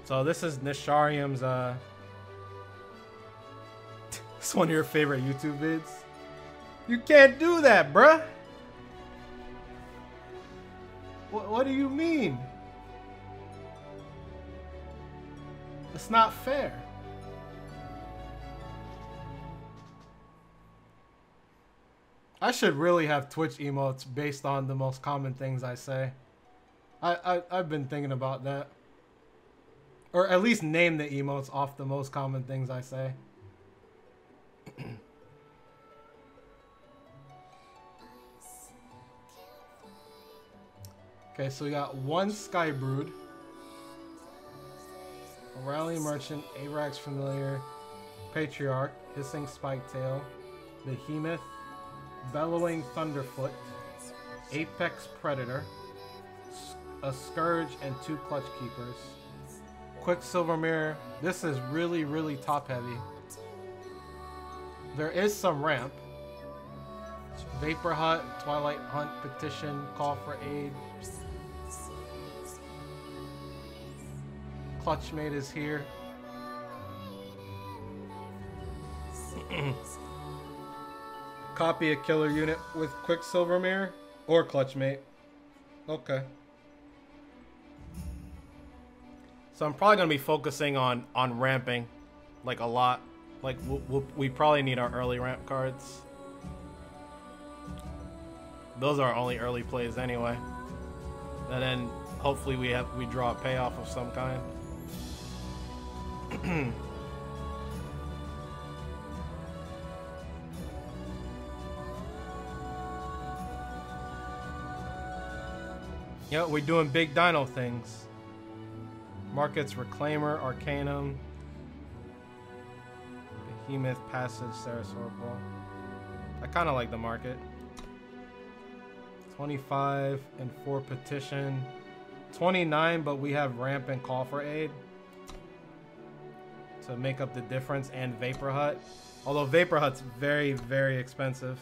So this is Nesharyym's, it's one of your favorite YouTube vids. You can't do that, bruh. What do you mean? It's not fair. I should really have Twitch emotes based on the most common things I say. I've been thinking about that. Or at least name the emotes off the most common things I say. Okay, so we got one Skybrood, a Rally Merchant, Avrax Familiar, Patriarch, Hissing Spiketail, Behemoth, Bellowing Thunderfoot, Apex Predator, a Scourge, and 2 Clutch Keepers. Quicksilver Mirror. This is really, really top heavy. There is some ramp. Vapor Hut, Twilight Hunt, Petition, Call for Aid. Clutchmate is here. Copy a killer unit with Quicksilver Mirror or Clutchmate. Okay. So I'm probably gonna be focusing on ramping, like a lot. Like we probably need our early ramp cards. Those are our only early plays anyway. And then hopefully we draw a payoff of some kind. Yeah, we're doing big Dino things. Markets, Reclaimer, Arcanum, Behemoth, Passage, Ceresorpal. I kind of like the market. 25 and 4 Petition. 29, but we have Ramp and Call for Aid to make up the difference, and Vapor Hut. Although Vapor Hut's very, very expensive.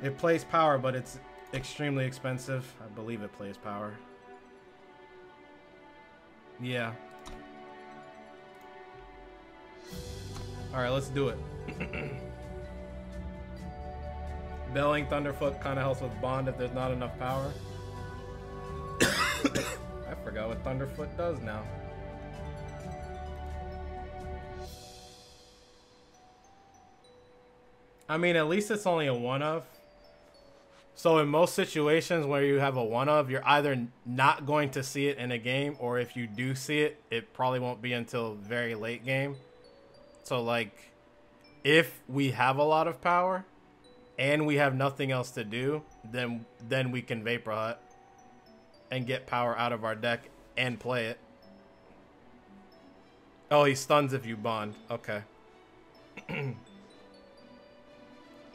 It plays power, but it's extremely expensive. I believe it plays power. Yeah. Alright, let's do it. Belling Thunderfoot kind of helps with Bond if there's not enough power. I forgot what Thunderfoot does now. I mean, at least it's only a one-of. So in most situations where you have a one-of, you're either not going to see it in a game, or if you do see it, it probably won't be until very late game. So like, if we have a lot of power and we have nothing else to do, then we can Vapor Hut and get power out of our deck and play it. Oh, he stuns if you bond. Okay.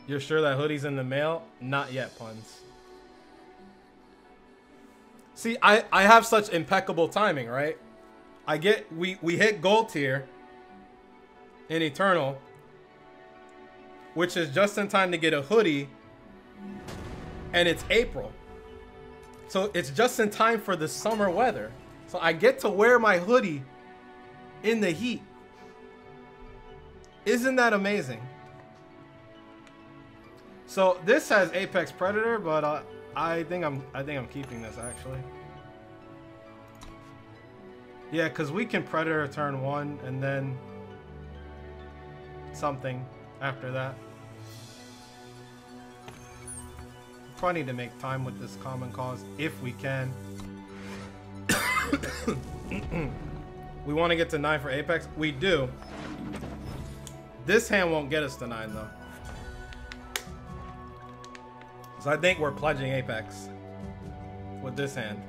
You're sure that hoodie's in the mail? Not yet, Puns. See, I have such impeccable timing, right? We hit gold tier in Eternal, which is just in time to get a hoodie, and it's April. So it's just in time for the summer weather. So I get to wear my hoodie in the heat. Isn't that amazing? So this has Apex Predator, but I think I'm keeping this actually. Yeah, because we can Predator turn 1 and then something after that. Probably need to make time with this Common Cause if we can. We want to get to 9 for Apex. We do. This hand won't get us to 9 though. So I think we're pledging Apex with this hand.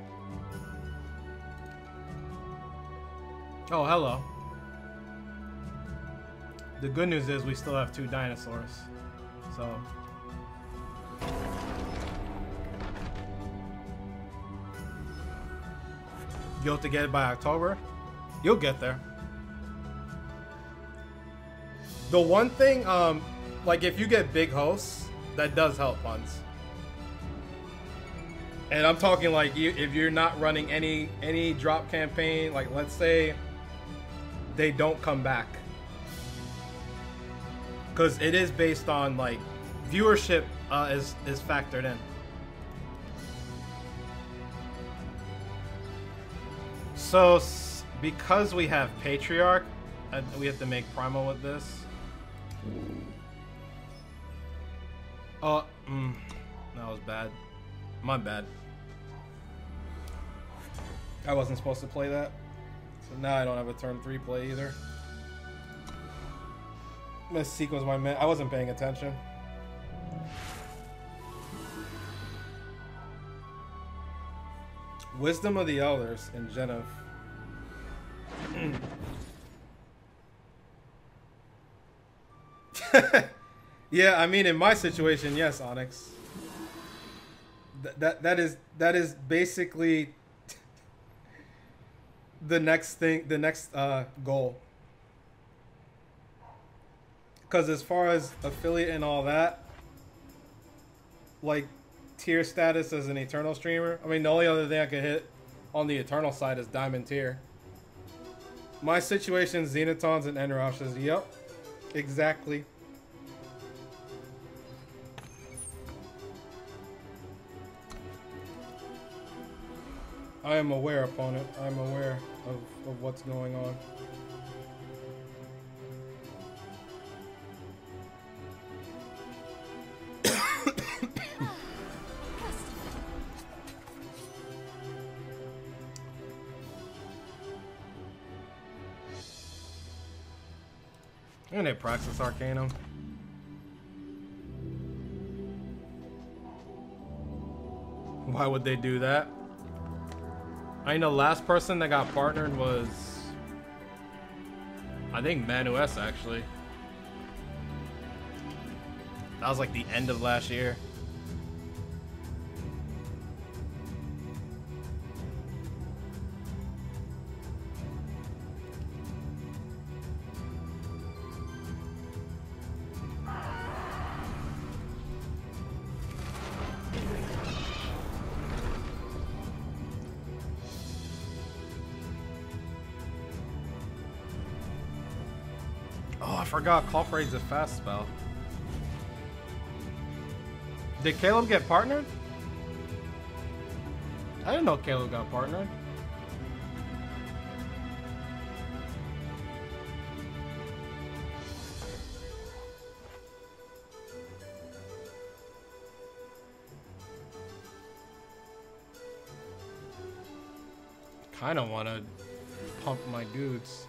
Oh, hello. The good news is we still have 2 dinosaurs. So. You'll have to get it by October? You'll get there. The one thing, like if you get big hosts, that does help Puns. And I'm talking like if you're not running any drop campaign, like let's say they don't come back, because it is based on like viewership is factored in. So because we have Patriarch, we have to make Primal with this. Oh, that was bad. My bad. I wasn't supposed to play that. So now I don't have a turn 3 play either. This sequence my man. I wasn't paying attention. Wisdom of the Elders in Genev. Yeah, I mean in my situation, yes, Onyx. That is basically the next thing, the next goal. Because as far as affiliate and all that, like tier status as an Eternal streamer, I mean the only other thing I could hit on the Eternal side is Diamond tier. My situation, Xenotons and Enroshes. Yep, exactly. I am aware, opponent. I am aware of what's going on. And they Praxis Arcanum. Why would they do that? I know last person that got partnered was, I think Manu S actually. That was like the end of last year. I forgot Call for Aid's a fast spell. Did Caleb get partnered? I didn't know Caleb got partnered. Kinda wanna pump my dudes.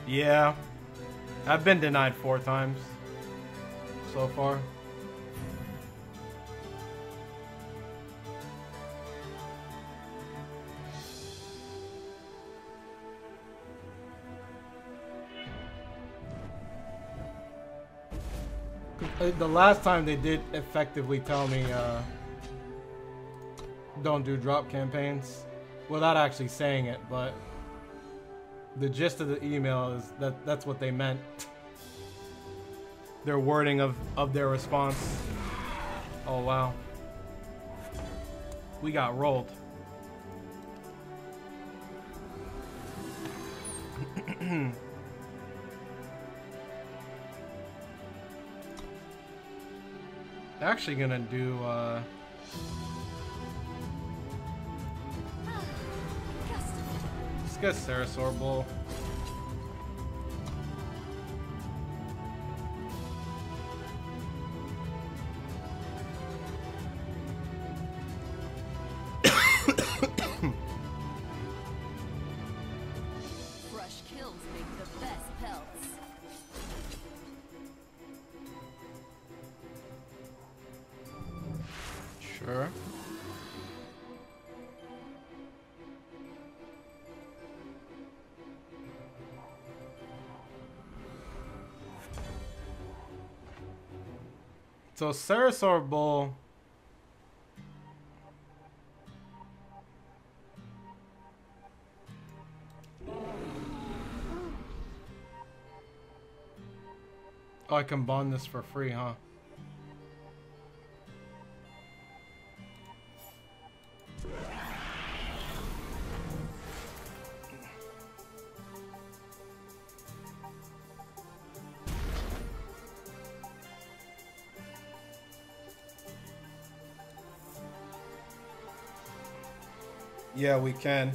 Yeah, I've been denied 4 times so far. The last time they did effectively tell me don't do drop campaigns without actually saying it, but the gist of the email is that that's what they meant. Their wording of their response. Oh wow. We got rolled. Actually gonna do let's get Sarasaur Bull. Fresh kills make the best pelts. Sure. So Sarasaur Bull Oh, I can bond this for free, huh? Yeah, we can.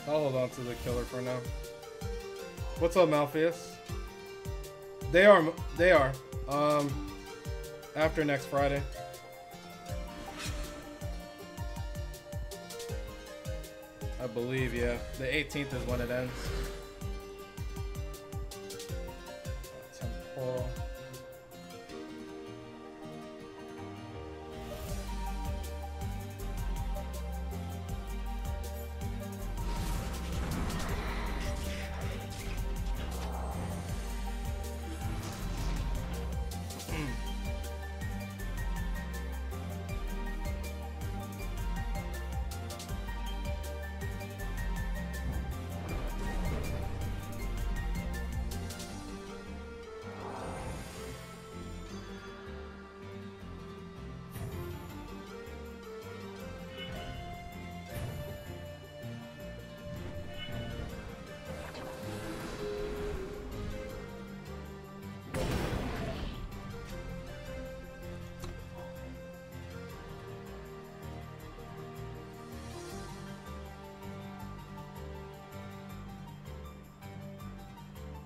I'll hold on to the killer for now. What's up, Malpheus? They are. After next Friday. I believe, yeah. The 18th is when it ends. Temporal.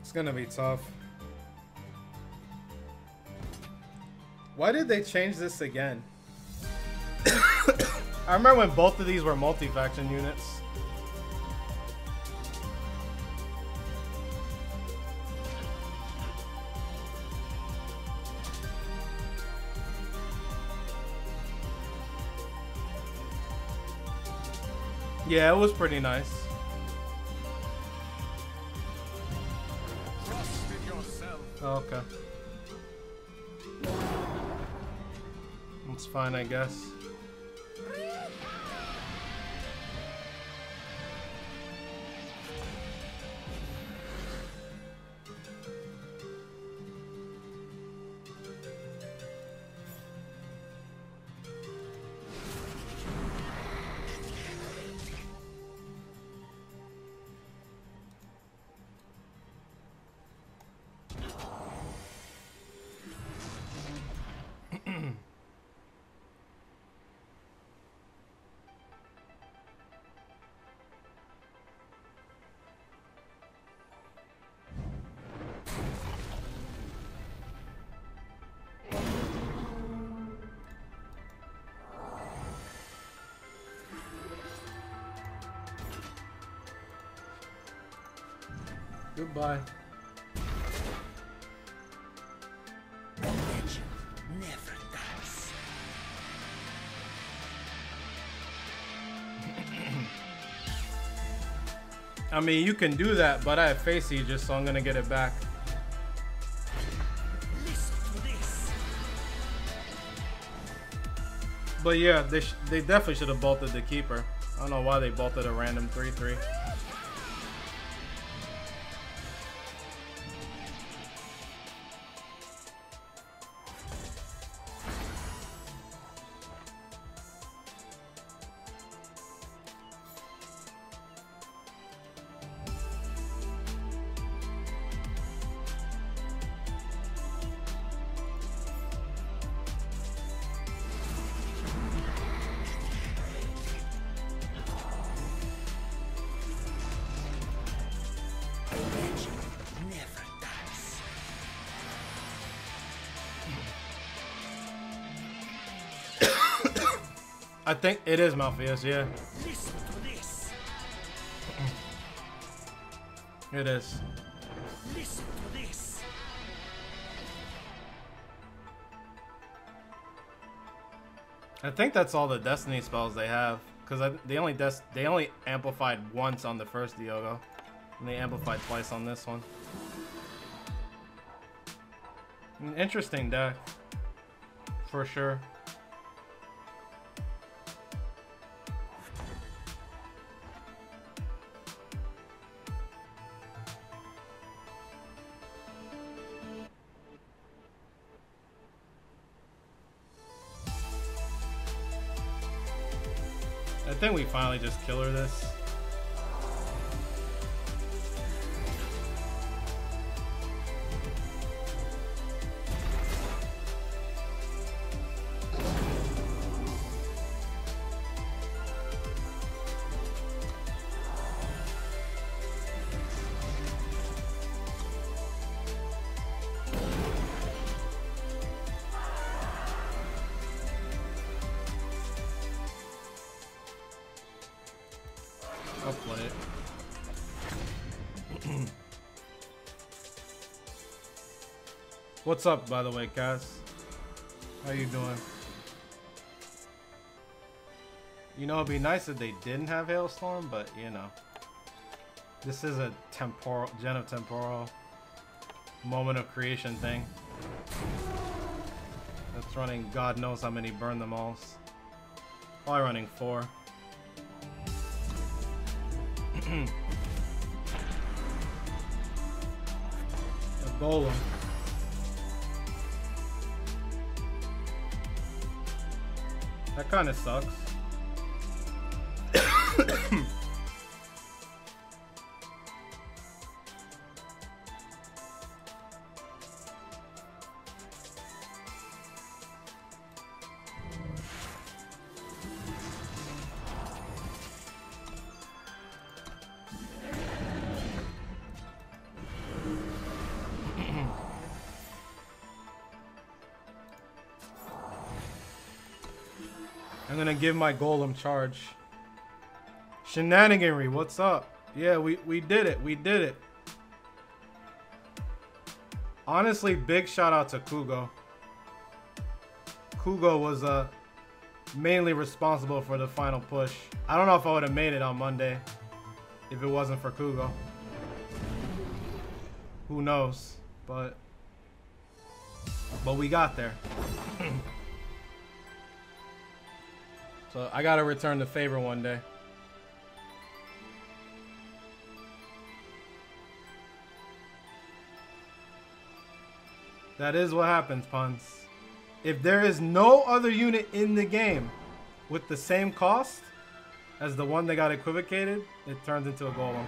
It's gonna be tough. Why did they change this again? I remember when both of these were multi-faction units. Yeah, it was pretty nice. Oh, okay. That's fine, I guess. Goodbye. Legend never dies. I mean, you can do that, but I have face Aegis, so I'm gonna get it back. Listen to this. But yeah, they definitely should have bolted the keeper. I don't know why they bolted a random 3/3. I think it is Malpheus, yeah. Listen to this. It is. Listen to this. I think that's all the Destiny spells they have, because they only amplified once on the first Diogo, and they amplified twice on this one. An interesting deck, for sure. think we finally just kill her this. I'll play it. What's up, by the way, Cass? How you doing? You know, it'd be nice if they didn't have Hailstorm, but you know. This is a temporal, Gen of Temporal moment of creation thing. That's running God knows how many burn them alls. Probably running 4. A golem. That kind of sucks. I'm gonna give my golem charge. Shenaniganry, what's up? Yeah, we did it. We did it. Honestly, big shout out to Kugo. Kugo was mainly responsible for the final push. I don't know if I would have made it on Monday if it wasn't for Kugo. Who knows? But we got there. So I gotta return the favor one day. That is what happens, Puns. If there is no other unit in the game with the same cost as the one that got equivocated, it turns into a golem.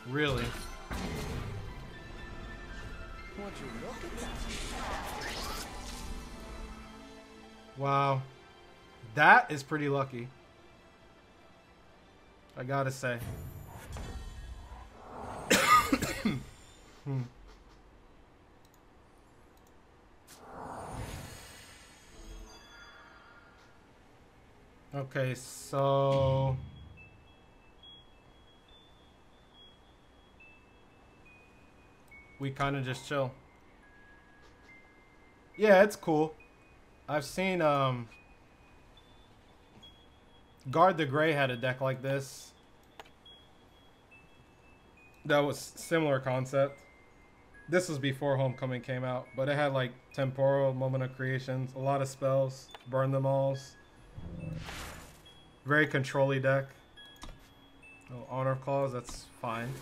Really. Wow. That is pretty lucky. I gotta say. Okay, so we kind of just chill. Yeah, it's cool. I've seen Guard the Grey had a deck like this. That was similar concept. This was before Homecoming came out, but it had like Temporal, Moment of Creations, a lot of spells, Burn Them Alls. Very control-y deck. No Honor Clause, that's fine.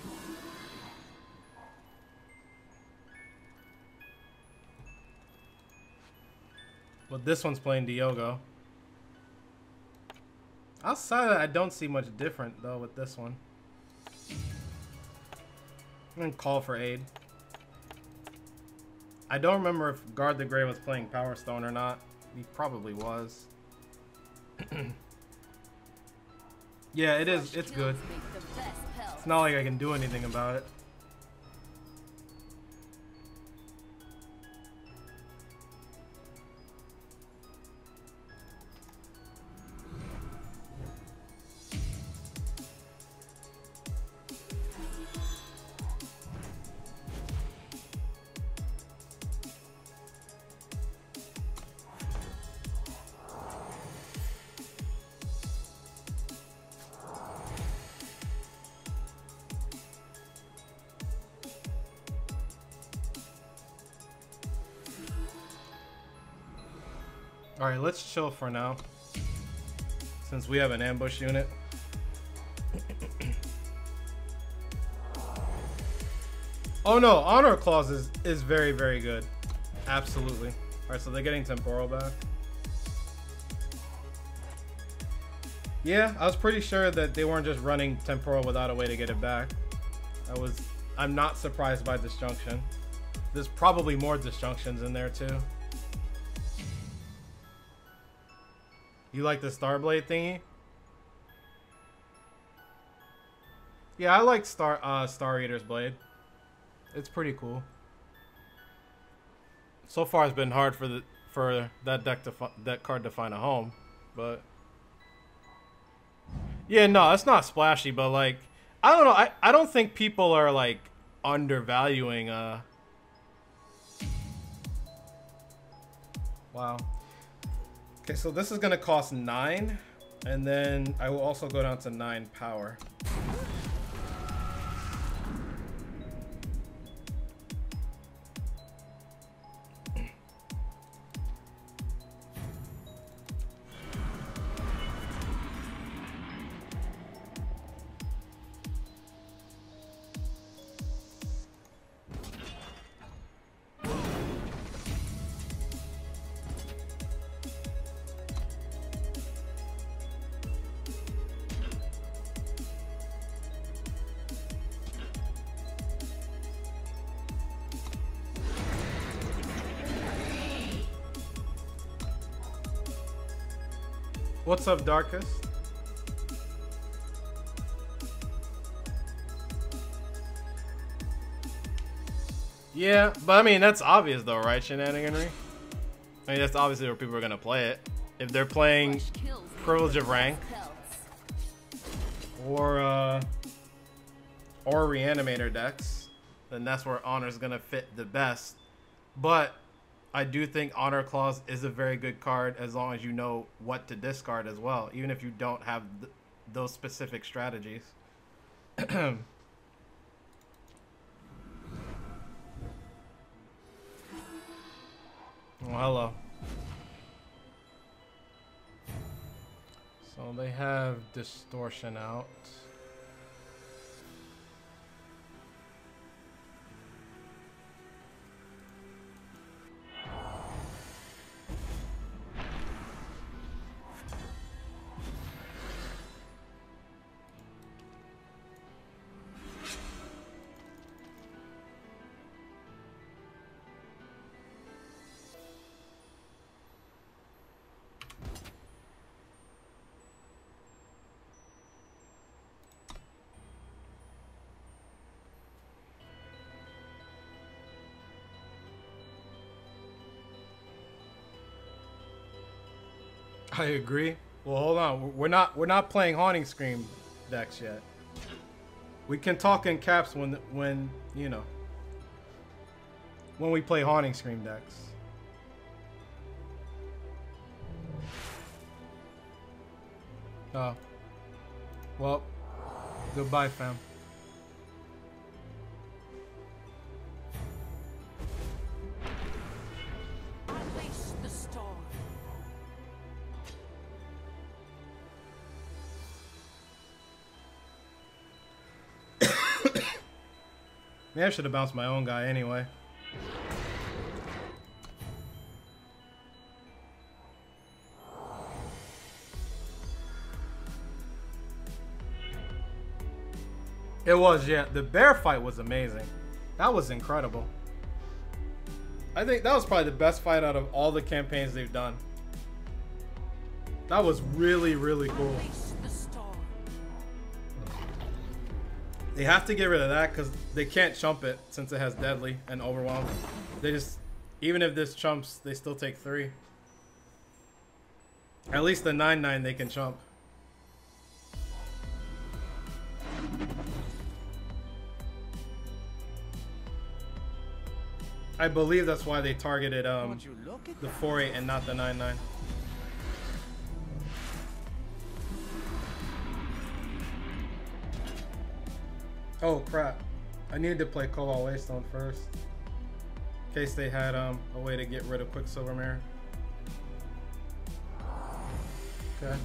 But this one's playing Diogo. Outside of that, I don't see much different though with this one. I'm gonna call for aid. I don't remember if Guard the Grey was playing Power Stone or not. He probably was. Yeah, it is. It's good. It's not like I can do anything about it. Alright, let's chill for now. Since we have an ambush unit. Oh no, Honor Clause is very, very good. Absolutely. Alright, so they're getting Temporal back. Yeah, I was pretty sure that they weren't just running temporal without a way to get it back. I'm not surprised by disjunction. There's probably more disjunctions in there too. You like the Starblade thingy? Yeah, I like Star Eater's blade. It's pretty cool. So far, it's been hard for that card to find a home, but yeah, no, it's not splashy, but like I don't know, I don't think people are like undervaluing. Wow. Okay, so this is gonna cost 9, and then I will also go down to 9 power. What's up, Darkest? Yeah, but I mean, that's obvious though, right, Shenaniganry? I mean, that's obviously where people are going to play it. If they're playing Privilege of Rank or Reanimator decks, then that's where Honor's going to fit the best. But I do think Honor Clause is a very good card as long as you know what to discard as well, even if you don't have those specific strategies. Well, hello. So they have Distortion out. I agree. Well, hold on. We're not playing Haunting Scream decks yet. We can talk in caps when you know, when we play Haunting Scream decks. Oh. Well, goodbye, fam. Unleash the storm. Maybe I should have bounced my own guy anyway. It was, yeah. The bear fight was amazing. That was incredible. I think that was probably the best fight out of all the campaigns they've done. That was really, really cool. Unleash the storm. They have to get rid of that because they can't chump it since it has deadly and overwhelm. They just, even if this chumps, they still take 3. At least the 9/9 they can chump. I believe that's why they targeted Would you look at the that? 4/8 and not the 9/9. Oh crap. I needed to play Cobalt Waystone first. In case they had a way to get rid of Quicksilver Mirror. Okay.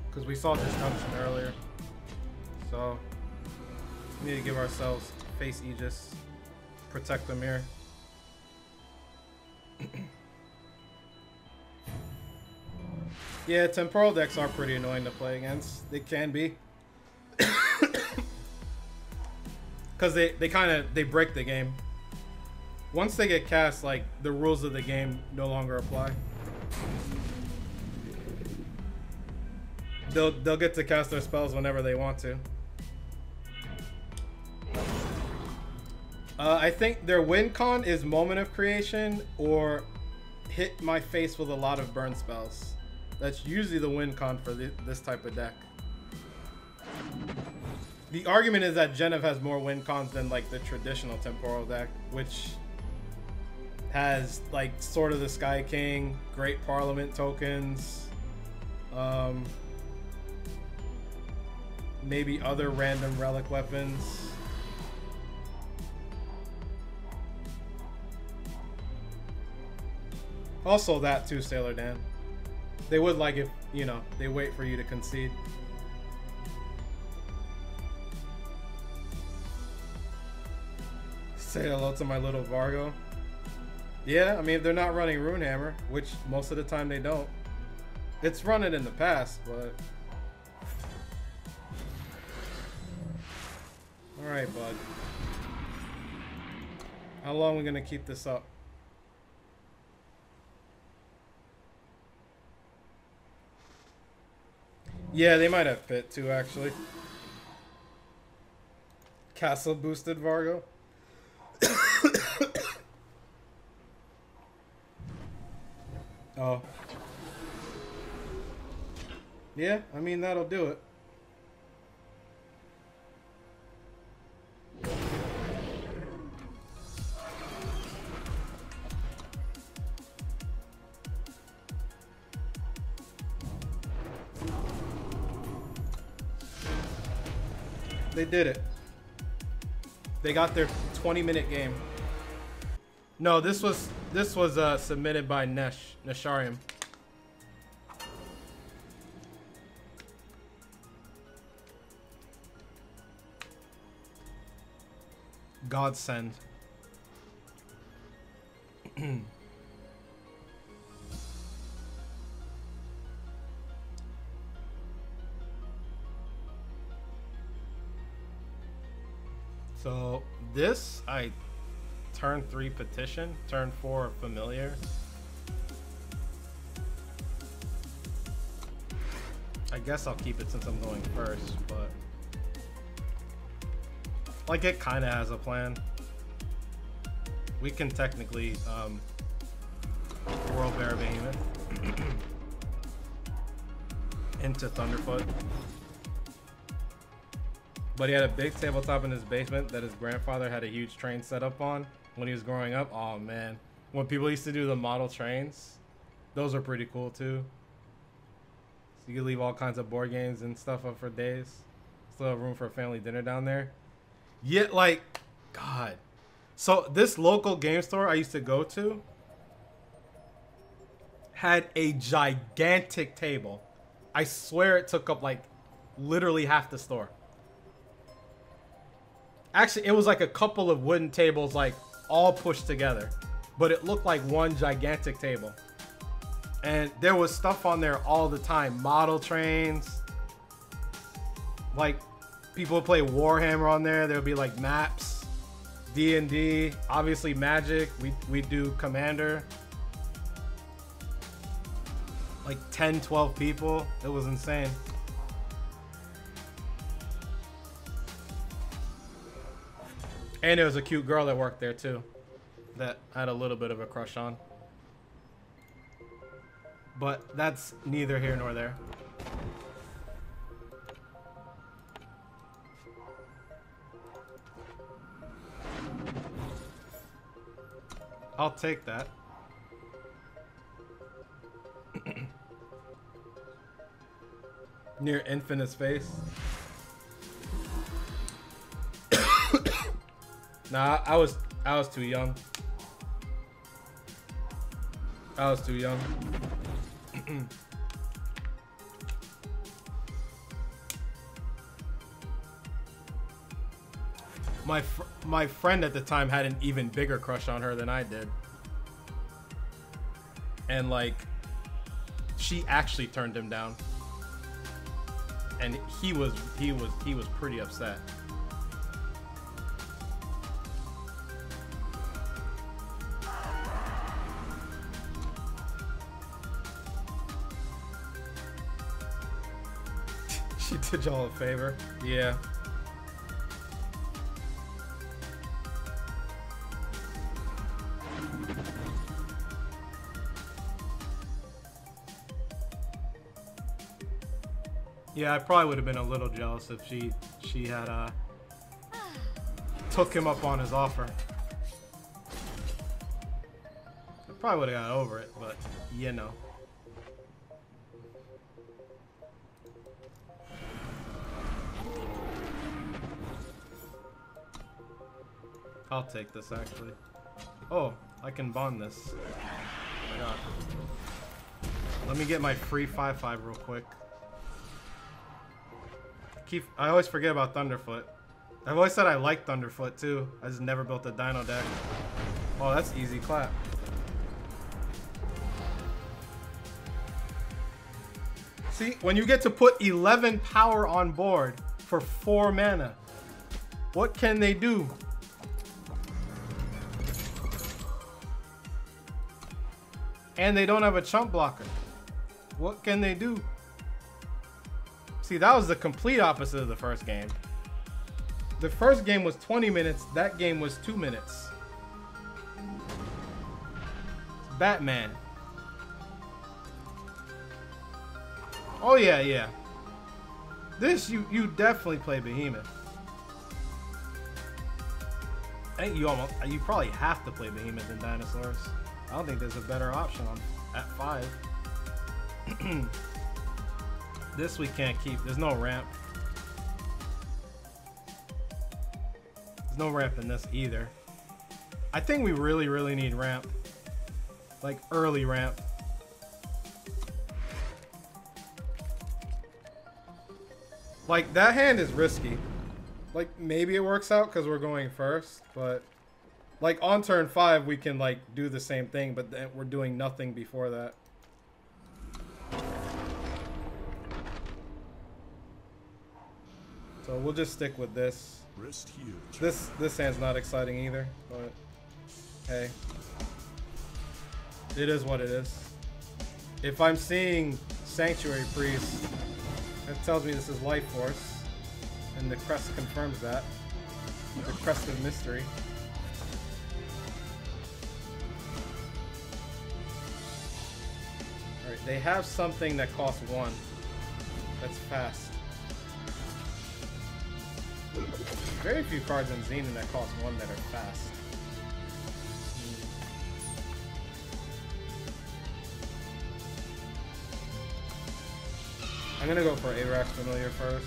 Because we saw Disjunction earlier. So we need to give ourselves Face Aegis. Protect the mirror. Yeah, temporal decks are pretty annoying to play against. They can be. Because they break the game. Once they get cast, like, the rules of the game no longer apply. They'll get to cast their spells whenever they want to. I think their win con is Moment of Creation or hit my face with a lot of burn spells. That's usually the win con for this type of deck. The argument is that Genev has more win cons than like the traditional temporal deck, which has like Sword of the Sky King, Great Parliament tokens, maybe other random relic weapons. Also that too, Sailor Dan. They would like if, you know, they wait for you to concede. Say hello to my little Vargo. Yeah, I mean, if they're not running Runehammer, which most of the time they don't. It's running in the past, but... Alright, bud. How long are we gonna keep this up? Yeah, they might have Pit too, actually. Castle boosted Vargo. Oh. Yeah, I mean, that'll do it. They did it. They got their 20-minute game. No, this was submitted by Neshariym. Godsend. So this, I turn 3 petition, turn 4 familiar. I guess I'll keep it since I'm going first, but like it kind of has a plan. We can technically World Bear Behemoth into Thunderfoot. But he had a big tabletop in his basement that his grandfather had a huge train set up on when he was growing up. Oh man, when people used to do the model trains, those are pretty cool too. So you could leave all kinds of board games and stuff up for days. Still have room for a family dinner down there. Yet, like, God. So this local game store I used to go to had a gigantic table. I swear it took up like literally half the store. Actually, it was like a couple of wooden tables, like all pushed together, but it looked like one gigantic table. And there was stuff on there all the time. Model trains. Like, people would play Warhammer on there. There would be like maps, D&D, obviously Magic. We do Commander. Like 10, 12 people. It was insane. And there was a cute girl that worked there too, that I had a little bit of a crush on. But that's neither here nor there. I'll take that. Near infinite space. Nah, I was too young. I was too young. My friend at the time had an even bigger crush on her than I did. And like, she actually turned him down. And he was pretty upset. She did y'all a favor. Yeah. Yeah, I probably would have been a little jealous if she had took him up on his offer. I probably would have got over it, but you know. I'll take this actually. Oh, I can bond this. I forgot. Let me get my free 5/5 real quick. I always forget about Thunderfoot. I've always said I like Thunderfoot too. I just never built a Dino deck. Oh, that's easy clap. See, when you get to put 11 power on board for 4 mana, what can they do? And they don't have a chump blocker. What can they do? See, that was the complete opposite of the first game. The first game was 20 minutes. That game was 2 minutes. Batman. Oh yeah, yeah. This you definitely play Behemoth. I think you probably have to play Behemoth in Dinosaurs. I don't think there's a better option at 5. This we can't keep. There's no ramp. There's no ramp in this either. I think we really, really need ramp. Like early ramp. Like that hand is risky. Like maybe it works out because we're going first, but like on turn 5 we can like do the same thing, but then we're doing nothing before that. So we'll just stick with this. This hand's not exciting either, but hey. It is what it is. If I'm seeing Sanctuary Priest, that tells me this is Life Force. And the crest confirms that. The crest of mystery. Alright, they have something that costs 1. That's fast. Very few cards in Xenon that cost 1 that are fast. I'm gonna go for Arax Familiar first.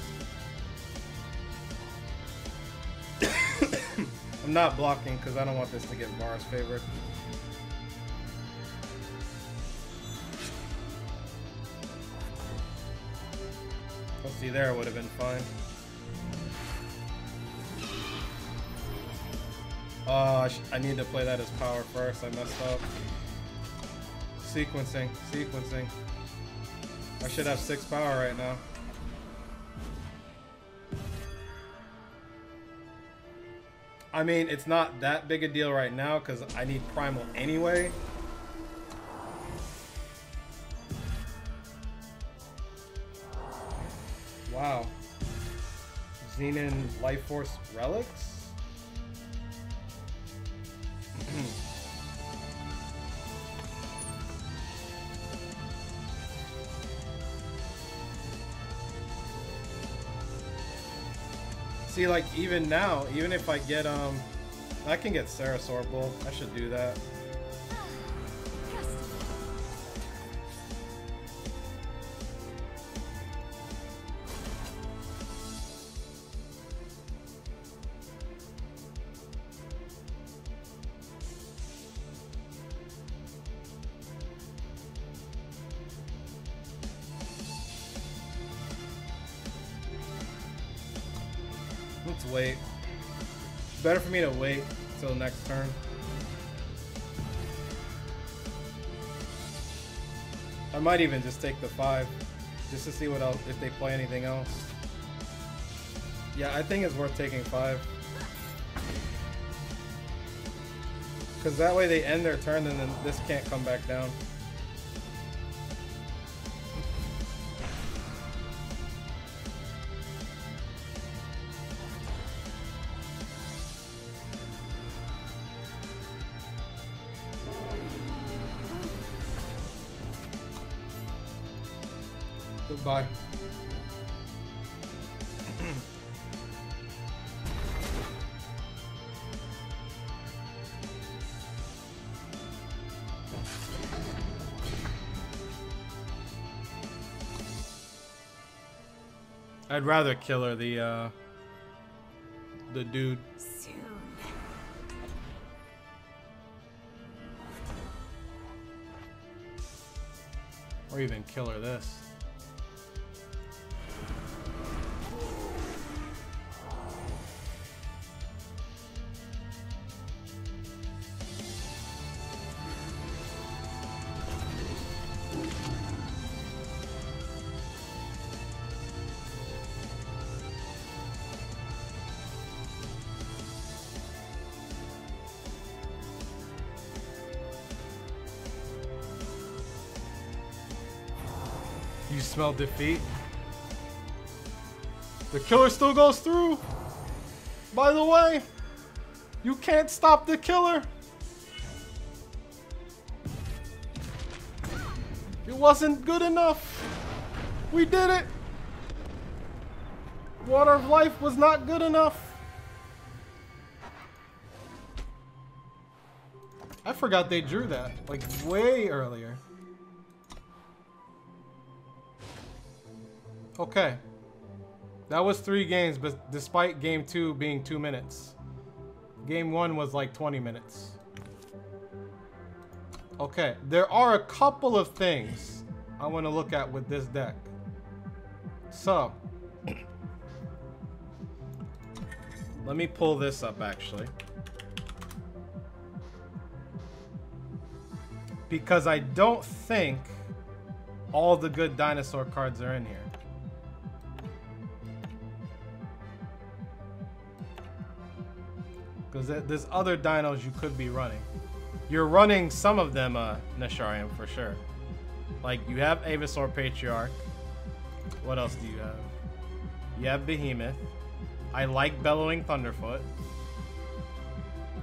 I'm not blocking because I don't want this to get Mars favored. Let's see, there would have been fine. I need to play that as power first. I messed up. Sequencing. I should have 6 power right now. I mean, it's not that big a deal right now because I need Primal anyway. Wow. Xenon Life Force Relics? See, like, even now, even if I get, I can get Sarasaur. I should do that. Let's wait. It's better for me to wait until next turn. I might even just take the 5 just to see what else, if they play anything else. Yeah, I think it's worth taking 5. Because that way they end their turn and then this can't come back down. Goodbye. I'd rather kill her the dude. Soon. Or even kill her this. You smell defeat. The killer still goes through. By the way, you can't stop the killer. It wasn't good enough. We did it. Water of Life was not good enough. I forgot they drew that like way earlier. Okay. That was 3 games, but despite game 2 being 2 minutes. Game 1 was like 20 minutes. Okay, there are a couple of things I want to look at with this deck. So, let me pull this up actually. Because I don't think all the good dinosaur cards are in here. Because there's other dinos you could be running. You're running some of them, Neshariym, for sure. Like, you have Avisaur Patriarch. What else do you have? You have Behemoth. I like Bellowing Thunderfoot.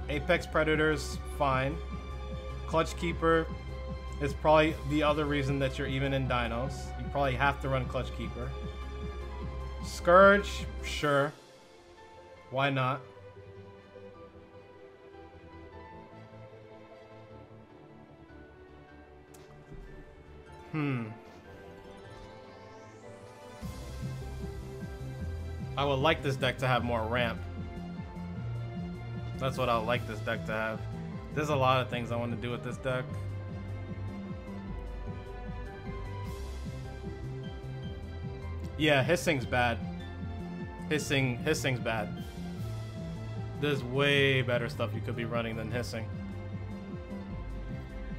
Apex Predators, fine. Clutch Keeper is probably the other reason that you're even in dinos. You probably have to run Clutch Keeper. Scourge, sure. Why not? I would like this deck to have more ramp. That's what I would like this deck to have. There's a lot of things I want to do with this deck. Yeah, Hissing's bad. Hissing's bad. There's way better stuff you could be running than Hissing.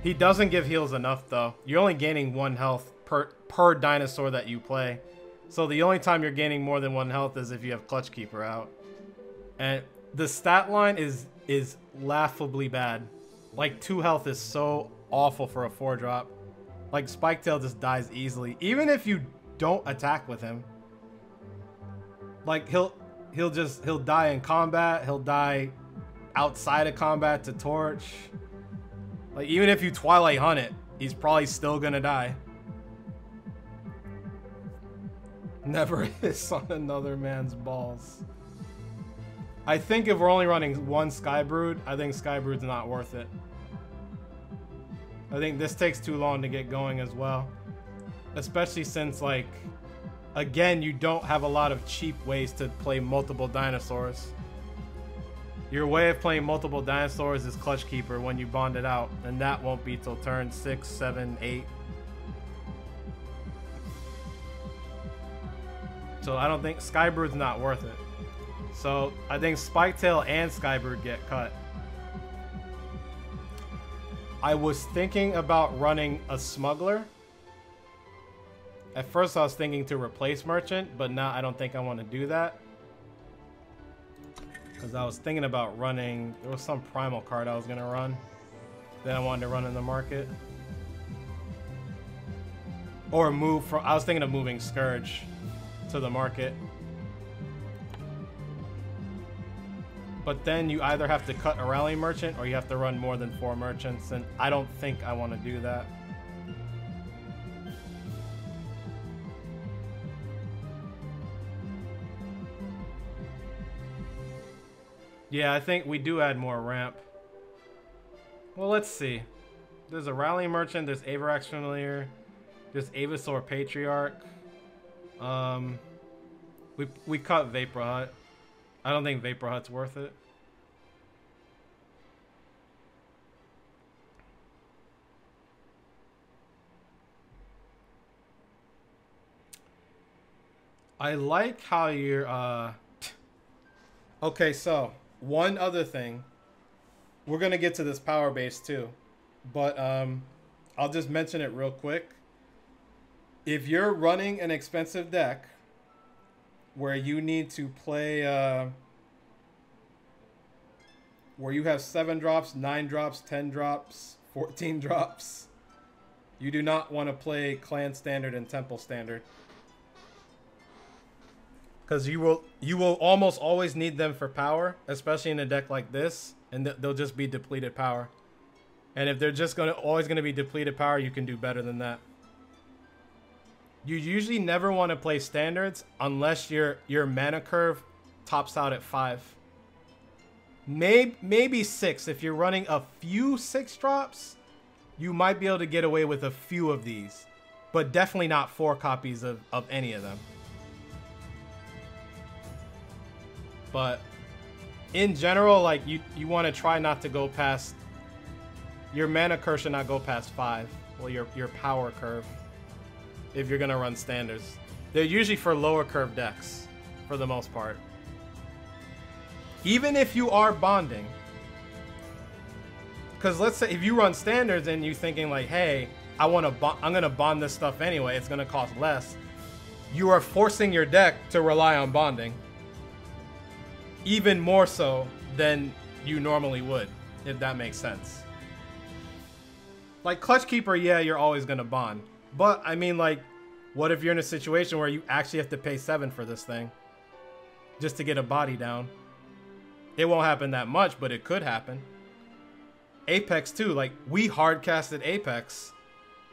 He doesn't give heals enough though. You're only gaining 1 health per dinosaur that you play. So the only time you're gaining more than 1 health is if you have Clutch Keeper out. And the stat line is laughably bad. Like 2 health is so awful for a 4-drop. Like Spiketail just dies easily. Even if you don't attack with him. Like he'll die in combat, he'll die outside of combat to Torch. Like, even if you Twilight Hunt it, he's probably still gonna die. Never hiss on another man's balls. I think if we're only running 1 Skybrood, I think Skybrood's not worth it. I think this takes too long to get going as well. Especially since, like, again, you don't have a lot of cheap ways to play multiple dinosaurs. Your way of playing multiple dinosaurs is Clutch Keeper when you bond it out, and that won't be till turn 6, 7, 8. So I don't think Skybrood's not worth it. So I think Spiketail and Skybrood get cut. I was thinking about running a Smuggler At first I was thinking to replace Merchant, but now I don't think I want to do that. Because I was thinking about running... There was some Primal card I was going to run. That I wanted to run in the market. Or move from... I was thinking of moving Scourge to the market. But then you either have to cut a Rally Merchant or you have to run more than 4 Merchants. And I don't think I want to do that. Yeah, I think we do add more ramp. Well, let's see. There's a Rally Merchant, there's Avarax Familiar, there's Avasaur Patriarch. We cut Vapor Hut. I don't think Vapor Hut's worth it. I like how you're okay, so one other thing. We're gonna get to this power base too, but I'll just mention it real quick. If you're running an expensive deck where you need to play where you have 7 drops, 9 drops, 10 drops, 14 drops, you do not want to play Clan Standard and Temple Standard. Because you will almost always need them for power, especially in a deck like this, and they'll just be depleted power. And if they're just always gonna be depleted power, you can do better than that. You usually never want to play standards unless your mana curve tops out at 5. Maybe 6. If you're running a few 6 drops, you might be able to get away with a few of these, but definitely not 4 copies of any of them. But in general, like you want to try not to go past your mana curve should not go past 5. Well, your power curve, if you're gonna run standards. They're usually for lower curve decks for the most part. Even if you are bonding, because let's say if you run standards and you're thinking like, hey, I'm gonna bond this stuff anyway, it's gonna cost less. You are forcing your deck to rely on bonding. Even more so than you normally would, if that makes sense. Like Clutch Keeper, yeah, you're always gonna bond. But I mean, like, what if you're in a situation where you actually have to pay 7 for this thing just to get a body down? It won't happen that much, but it could happen. Apex too, like we hard casted Apex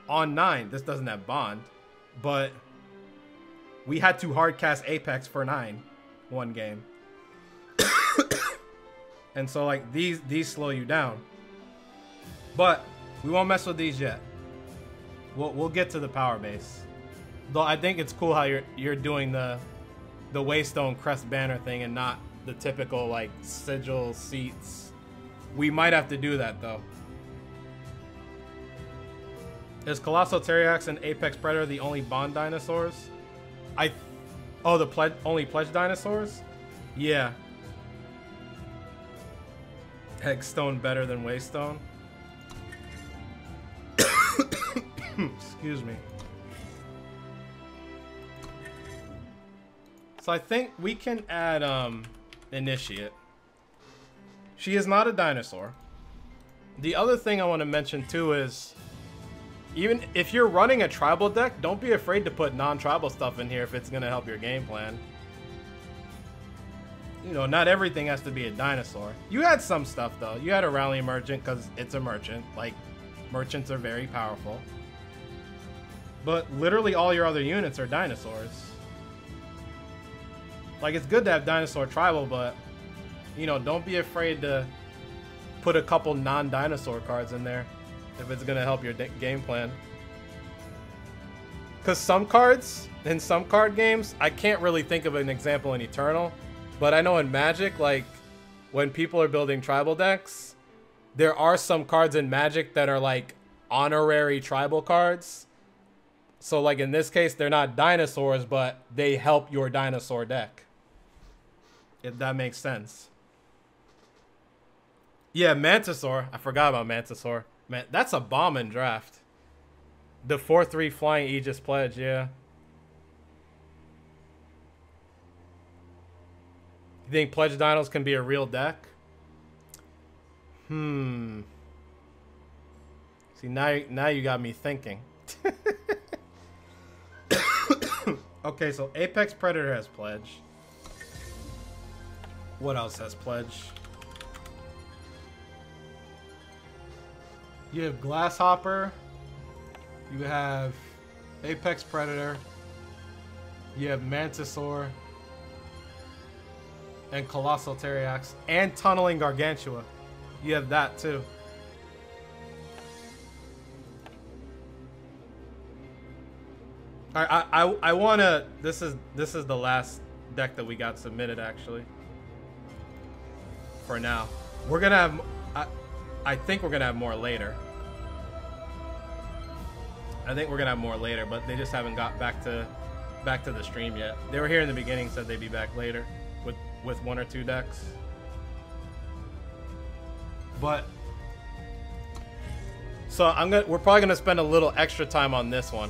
on 9. This doesn't have bond, but we had to hard cast Apex for 9 one game. And so like these slow you down, but we won't mess with these yet. We'll get to the power base. Though I think it's cool how you're doing the Waystone crest banner thing and not the typical like sigil seats. We might have to do that though. Is Colossal Pteryx and Apex Predator the only bond dinosaurs? Only pledge dinosaurs? Yeah. Hexstone better than Waystone? Excuse me. So I think we can add Initiate. She is not a dinosaur. The other thing I want to mention too is, even if you're running a tribal deck, don't be afraid to put non-tribal stuff in here if it's going to help your game plan. You know, not everything has to be a dinosaur. You had some stuff though. You had a Rally Merchant because it's a merchant. Like, merchants are very powerful. But literally all your other units are dinosaurs. Like, it's good to have dinosaur tribal, but, you know, don't be afraid to put a couple non-dinosaur cards in there if it's going to help your game plan. Because some cards, in some card games, I can't really think of an example in Eternal, but I know in Magic, like, when people are building tribal decks, there are some cards in Magic that are, like, honorary tribal cards. So, like, in this case, they're not dinosaurs, but they help your dinosaur deck. If that makes sense. Yeah, Mantisaur. I forgot about Mantisaur. Man, that's a bomb in draft. The 4/3 flying Aegis Pledge, yeah. You think Pledge Dinos can be a real deck? See, now you got me thinking. Okay, so Apex Predator has Pledge. What else has Pledge? You have Glasshopper. You have Apex Predator. You have Mantisaur. And Colossal Pteryx. And Tunneling Gargantua. You have that too. I wanna. This is the last deck that we got submitted actually. For now, we're gonna have. I think we're gonna have more later. I think we're gonna have more later, but they just haven't got back to the stream yet. They were here in the beginning, said they'd be back later with 1 or 2 decks. But so we're probably gonna spend a little extra time on this one,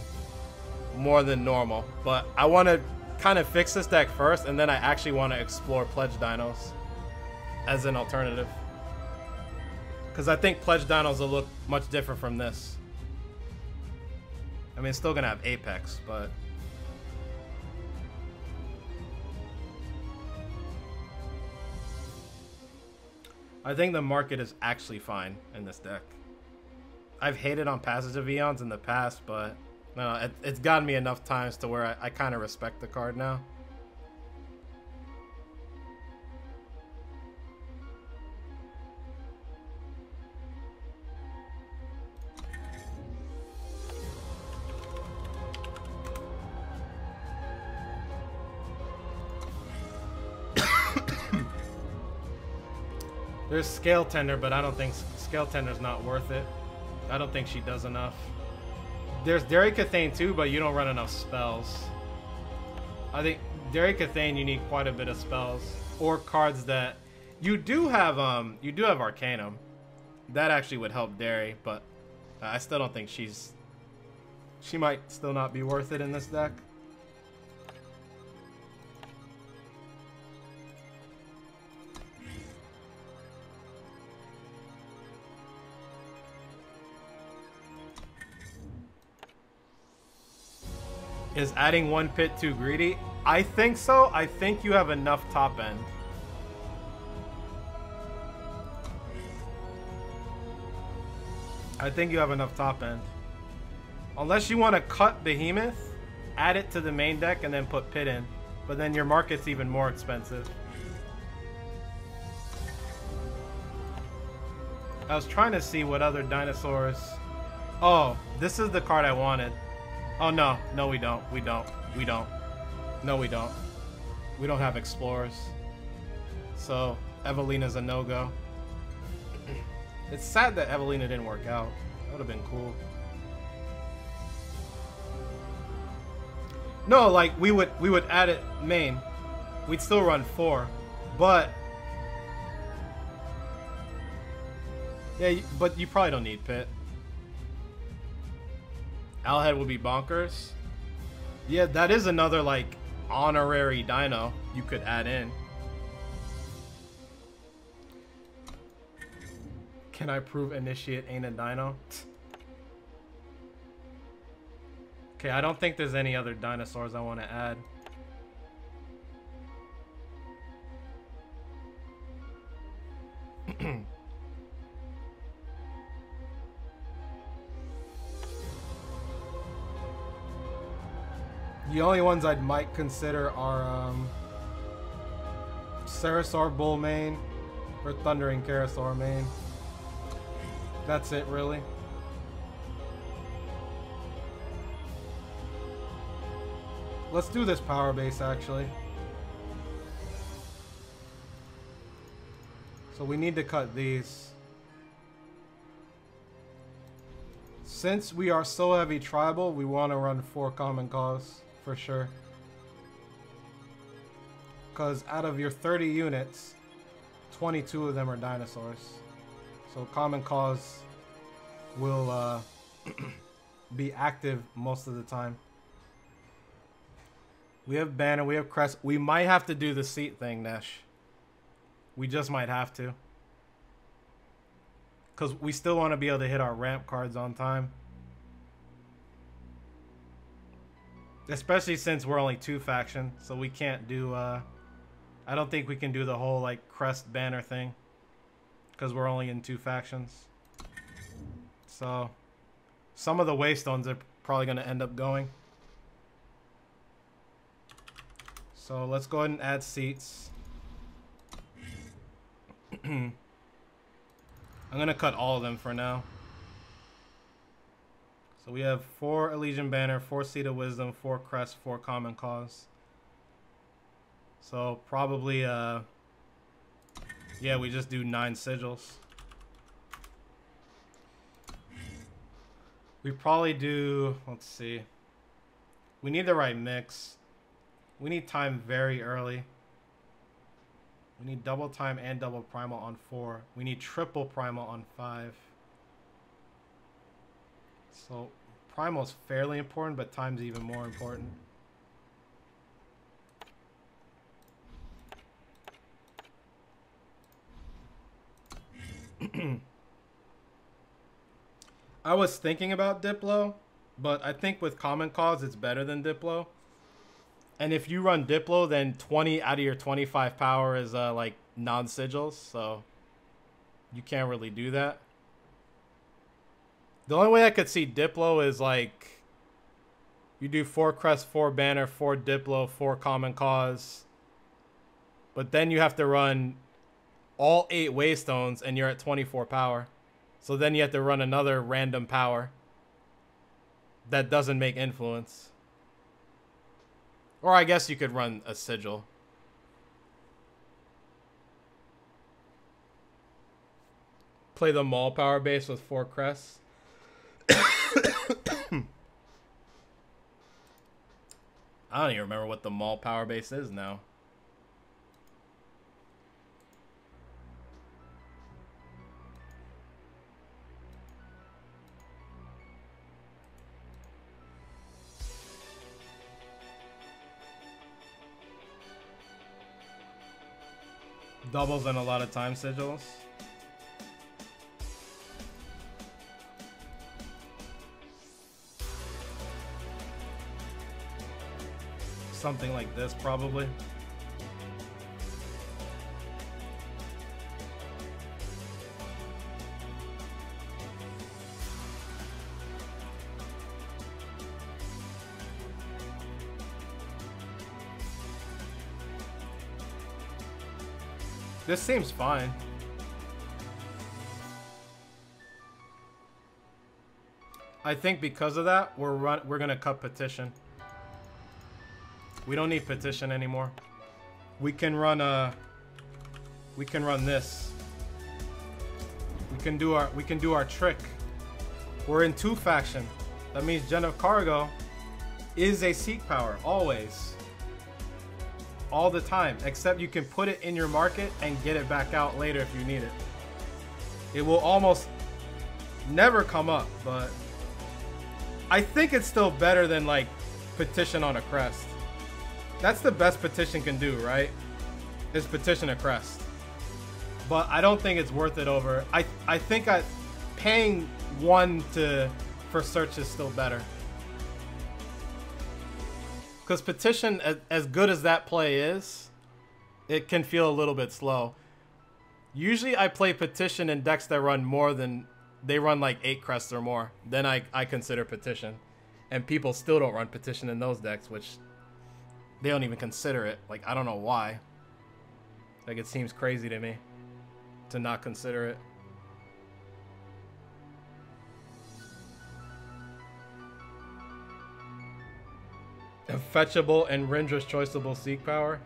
more than normal. But I want to kind of fix this deck first, and then I actually want to explore Pledge Dinos as an alternative, because I think Pledge Dinos will look much different from this. I mean, it's still gonna have Apex, but I think the market is actually fine in this deck. I've hated on Passage of Eons in the past, but no, it's gotten me enough times to where I kind of respect the card now. There's Scale Tender, but I don't think Scale Tender's not worth it. I don't think she does enough. There's Derry Cathane too, but you don't run enough spells. I think Derry Cathane, you need quite a bit of spells or cards that you do have. You do have Arcanum. That actually would help Derry, but I still don't think she might still not be worth it in this deck. Is adding 1 pit too greedy? I think so. I think you have enough top end. I think you have enough top end. Unless you want to cut Behemoth, add it to the main deck, and then put pit in. But then your market's even more expensive. I was trying to see what other dinosaurs... Oh, this is the card I wanted. Oh, no. No, we don't. We don't. We don't. No, we don't. We don't have Explorers. So, Evelina's a no-go. It's sad that Evelina didn't work out. That would have been cool. No, like, we would add it main. We'd still run 4. But... Yeah, but you probably don't need pit. Owlhead would be bonkers. Yeah, that is another, like, honorary dino you could add in. Can I prove Initiate ain't a dino? Okay, I don't think there's any other dinosaurs I want to add. The only ones I might consider are Ceratosaur Bull main or Thundering Karasaur main. That's it, really. Let's do this power base, actually. So we need to cut these. Since we are so heavy tribal, we want to run 4 common cause. For sure. Because out of your 30 units, 22 of them are dinosaurs. So common cause will be active most of the time. We have banner, we have crest. We might have to do the seat thing, Nesh. We just might have to. Because we still want to be able to hit our ramp cards on time. Especially since we're only 2 faction. So we can't do... I don't think we can do the whole like crest banner thing. Because we're only in 2 factions. So... some of the waystones are probably going to end up going. So let's go ahead and add seats. I'm going to cut all of them for now. So we have 4 Elysian Banner, 4 Seat of Wisdom, 4 Crest, 4 Common Cause. So probably, yeah, we just do 9 sigils. We probably do, let's see. We need the right mix. We need time very early. We need double time and double primal on 4. We need triple primal on 5. So primal is fairly important, but time's even more important. I was thinking about Diplo, but I think with Common Cause it's better than Diplo. And if you run Diplo, then 20 out of your 25 power is like non-sigils, so you can't really do that. The only way I could see Diplo is like you do 4 Crest, 4 Banner, 4 Diplo, 4 Common Cause. But then you have to run all 8 Waystones and you're at 24 power. So then you have to run another random power that doesn't make influence. Or I guess you could run a sigil. Play the Maul power base with 4 crests. I don't even remember what the Maul power base is now. Doubles and a lot of time sigils. Something like this, probably. This seems fine. I think because of that, we're gonna cut petition. We don't need petition anymore. We can run this. We can do our trick. We're in 2 faction. That means Gen of Cargo is a seek power always. All the time, except you can put it in your market and get it back out later if you need it. It will almost never come up, but I think it's still better than like petition on a crest. That's the best petition can do, right? Is petition a crest. But I don't think it's worth it over. I think paying 1 for search is still better. Because petition, as good as that play is, it can feel a little bit slow. Usually I play petition in decks that run more than... They run like 8 crests or more. Then I consider petition. And people still don't run petition in those decks, which... They don't even consider it. Like, I don't know why. Like, it seems crazy to me to not consider it. Fetchable and Rendra's choiceable seek power.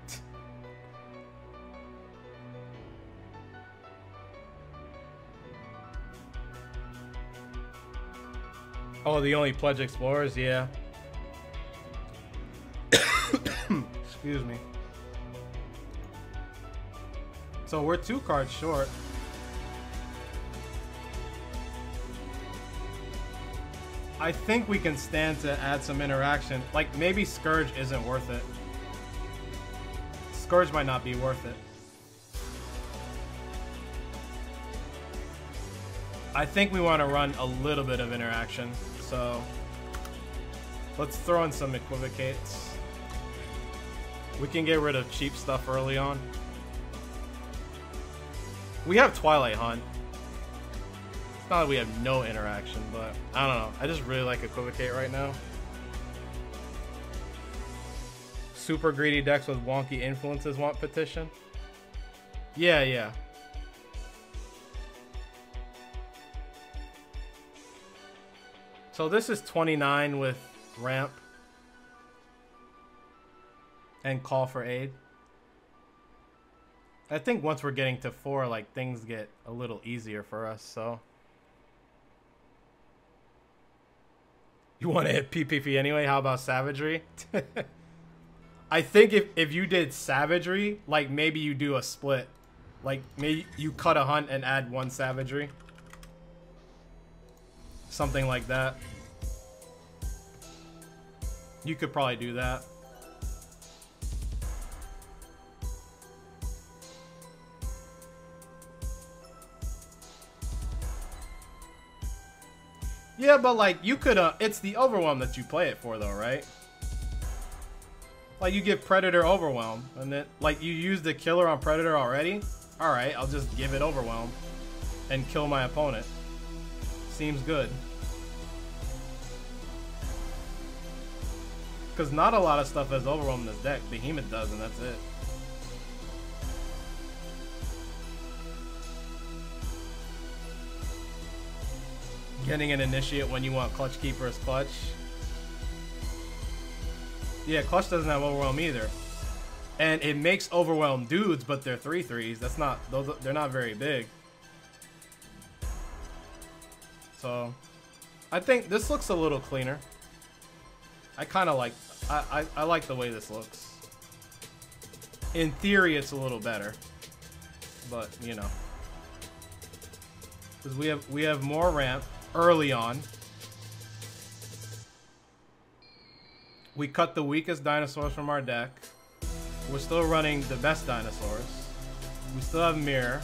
Oh, the only pledge explorers, yeah. Excuse me. So we're 2 cards short. I think we can stand to add some interaction. Like, maybe Scourge isn't worth it. Scourge might not be worth it. I think we want to run a little bit of interaction, so let's throw in some equivocates. We can get rid of cheap stuff early on. We have Twilight Hunt. It's not that we have no interaction, but I don't know. I just really like equivocate right now. Super greedy decks with wonky influences want petition. Yeah, yeah. So this is 29 with ramp and call for aid. I think once we're getting to 4, like, things get a little easier for us, so. You want to hit PPP anyway? How about Savagery? I think if you did Savagery, like, maybe you do a split. Like, maybe you cut a hunt and add 1 Savagery. Something like that. You could probably do that. Yeah, but like you could it's the overwhelm that you play it for though, right? Like you give Predator overwhelm and then like you use the killer on Predator already? Alright, I'll just give it overwhelm and kill my opponent. Seems good. Because not a lot of stuff has overwhelm in this deck. Behemoth does and that's it. Getting an initiate when you want Clutch Keeper's Clutch. Yeah, Clutch doesn't have overwhelm either. And it makes overwhelm dudes, but they're 3/3s. That's not they're not very big. So I think this looks a little cleaner. I kinda like I like the way this looks. In theory it's a little better. But you know. Because we have more ramp early on. We cut the weakest dinosaurs from our deck. We're still running the best dinosaurs. We still have mirror.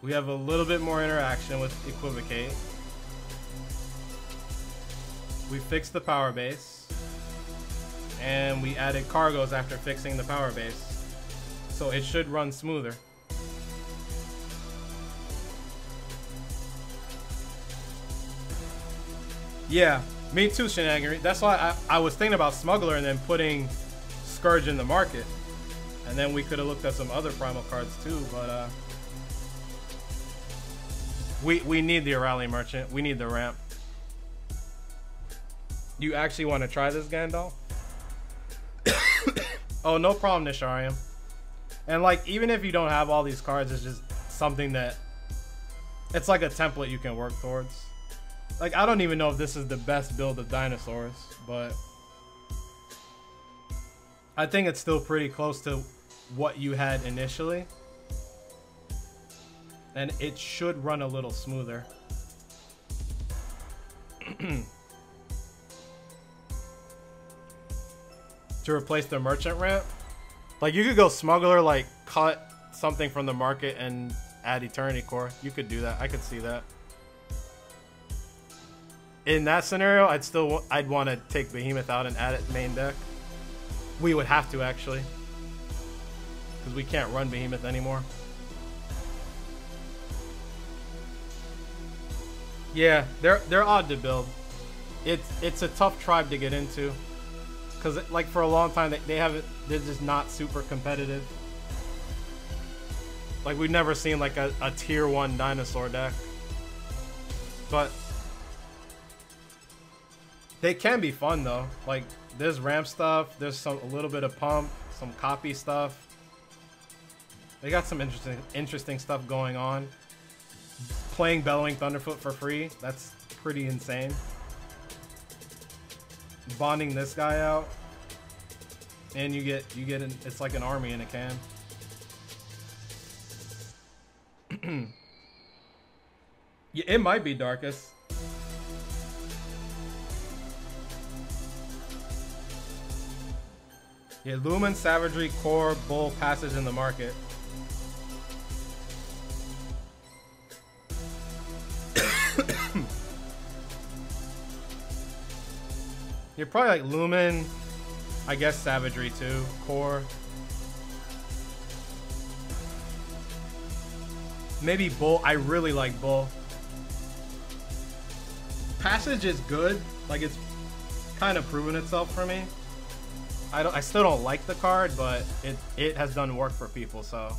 We have a little bit more interaction with equivocate. We fixed the power base. And we added cargoes after fixing the power base. So it should run smoother. Yeah, me too, Shenanigans. That's why I was thinking about Smuggler and then putting Scourge in the market. And then we could have looked at some other primal cards too, but we need the Rally Merchant. We need the ramp. You actually want to try this, Gandalf? Oh, no problem, Neshariym. And like, even if you don't have all these cards, it's just something that it's like a template you can work towards. Like, I don't even know if this is the best build of dinosaurs, but I think it's still pretty close to what you had initially. And it should run a little smoother. To replace the merchant ramp. Like, you could go Smuggler, like, cut something from the market and add Eternity Core. You could do that. I could see that. In that scenario, I'd want to take Behemoth out and add it main deck. We would have to, actually. Because we can't run Behemoth anymore. Yeah, they're odd to build. It's a tough tribe to get into. Because like for a long time they're just not super competitive. Like we've never seen like a tier 1 dinosaur deck. But they can be fun though. Like there's ramp stuff, there's a little bit of pump, some copy stuff. They got some interesting stuff going on. Playing Bellowing Thunderfoot for free, that's pretty insane. Bonding this guy out, and you get it's like an army in a can. Yeah, it might be Darkest. Yeah, Lumen, Savagery, Core, Bull, Passage in the market. You're probably like Lumen, I guess Savagery too, Core. Maybe Bull. I really like Bull. Passage is good. Like, it's kind of proven itself for me. I still don't like the card, but it has done work for people, so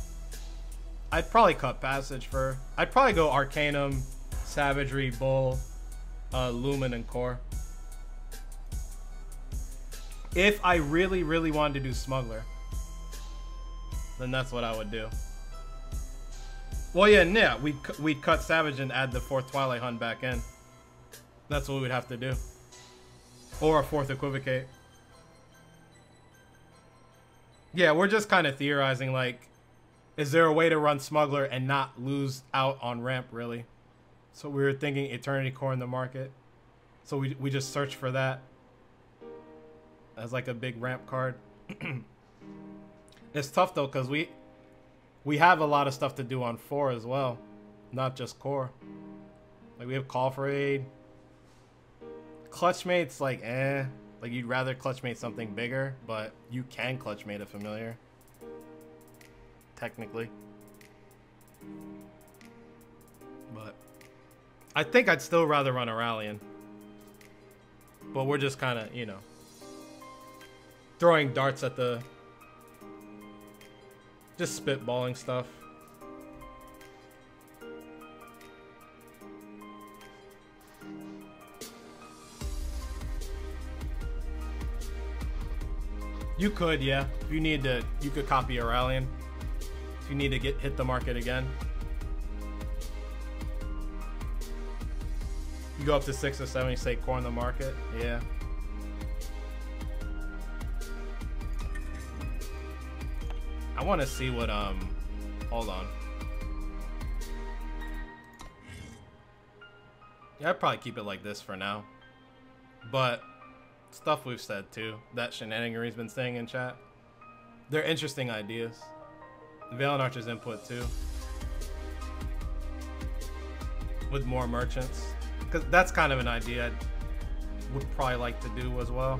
I'd probably cut Passage for. I'd probably go Arcanum, Savagery, Bull, Lumen, and Core. If I really, really wanted to do Smuggler, then that's what I would do. Well, yeah, we'd cut Savage and add the 4th Twilight Hunt back in. That's what we'd have to do. Or a 4th Equivocate. Yeah, we're just kind of theorizing, like, is there a way to run Smuggler and not lose out on ramp, really? So we were thinking Eternity Core in the market. So we just search for that as like a big ramp card. It's tough though, because we have a lot of stuff to do on 4 as well, not just Core. Like, we have Call for Aid. Clutchmate's like, eh. Like, you'd rather clutchmate something bigger, but you can clutchmate a familiar. Technically. But I think I'd still rather run Aurelian. But we're just kind of, you know, throwing darts at the... Just spitballing stuff. You could, yeah. If you need to, you could copy Aurelian. If you need to hit the market again. You go up to 6 or 7, you say Core in the market. Yeah. I want to see what, hold on. Yeah, I'd probably keep it like this for now. But stuff we've said too, that Shenanigary's been saying in chat, they're interesting ideas. Valen Archer's input too, with more merchants, because that's kind of an idea I would probably like to do as well.